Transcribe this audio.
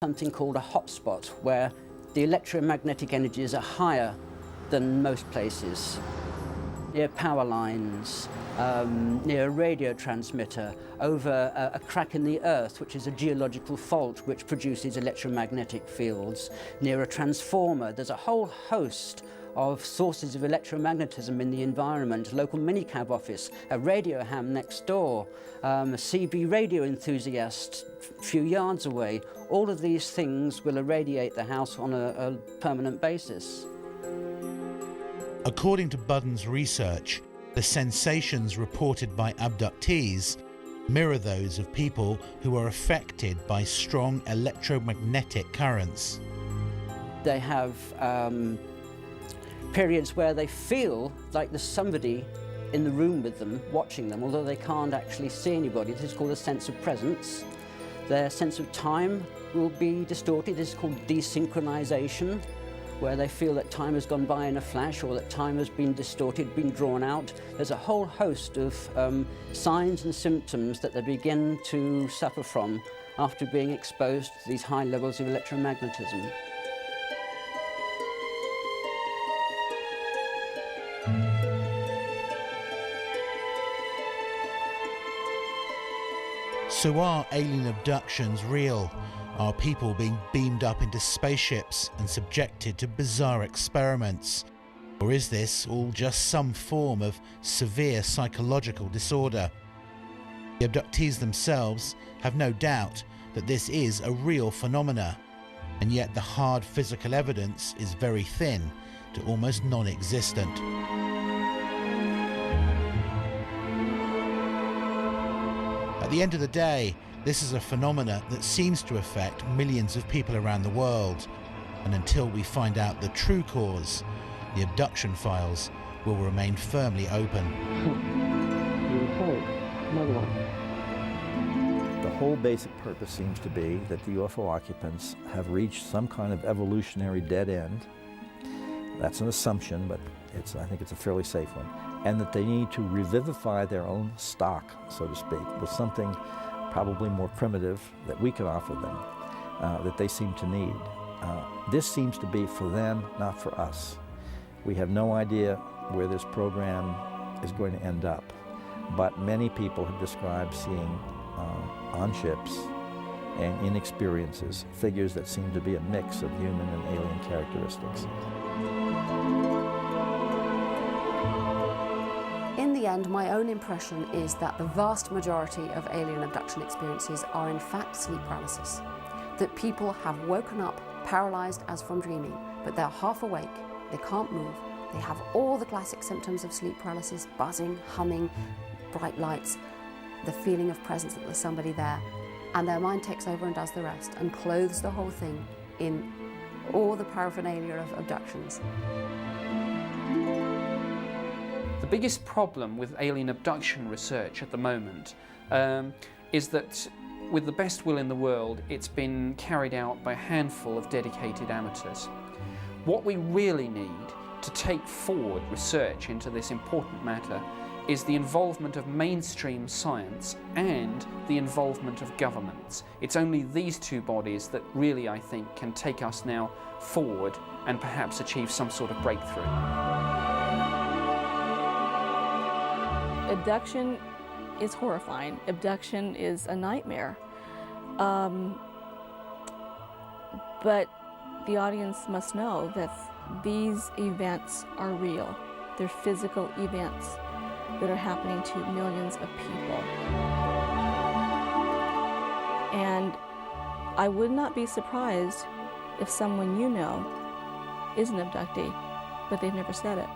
something called a hotspot, where the electromagnetic energies are higher than most places. Near power lines, near a radio transmitter, over a crack in the earth, which is a geological fault which produces electromagnetic fields, near a transformer. There's a whole host of sources of electromagnetism in the environment, a local minicab office, a radio ham next door, a CB radio enthusiast a few yards away. All of these things will irradiate the house on a permanent basis. According to Budden's research, the sensations reported by abductees mirror those of people who are affected by strong electromagnetic currents. They have periods where they feel like there's somebody in the room with them, watching them, although they can't actually see anybody. This is called a sense of presence. Their sense of time will be distorted. This is called desynchronization, where they feel that time has gone by in a flash, or that time has been distorted, been drawn out. There's a whole host of signs and symptoms that they begin to suffer from after being exposed to these high levels of electromagnetism. So are alien abductions real? Are people being beamed up into spaceships and subjected to bizarre experiments? Or is this all just some form of severe psychological disorder? The abductees themselves have no doubt that this is a real phenomena, and yet the hard physical evidence is very thin to almost non-existent. At the end of the day, this is a phenomena that seems to affect millions of people around the world, and until we find out the true cause, the abduction files will remain firmly open. The whole basic purpose seems to be that the UFO occupants have reached some kind of evolutionary dead end. That's an assumption, but I think it's a fairly safe one. And that they need to revivify their own stock, so to speak, with something probably more primitive that we can offer them, that they seem to need. This seems to be for them, not for us. We have no idea where this program is going to end up, but many people have described seeing on ships and in experiences figures that seem to be a mix of human and alien characteristics. In the end, my own impression is that the vast majority of alien abduction experiences are in fact sleep paralysis. That people have woken up paralyzed as from dreaming, but they're half awake, they can't move, they have all the classic symptoms of sleep paralysis: buzzing, humming, bright lights, the feeling of presence that there's somebody there, and their mind takes over and does the rest and clothes the whole thing in all the paraphernalia of abductions. The biggest problem with alien abduction research at the moment is that, with the best will in the world, it's been carried out by a handful of dedicated amateurs. What we really need to take forward research into this important matter is the involvement of mainstream science and the involvement of governments. It's only these two bodies that really, I think, can take us now forward and perhaps achieve some sort of breakthrough. Abduction is horrifying. Abduction is a nightmare. But the audience must know that these events are real. They're physical events that are happening to millions of people. And I would not be surprised if someone you know is an abductee, but they've never said it.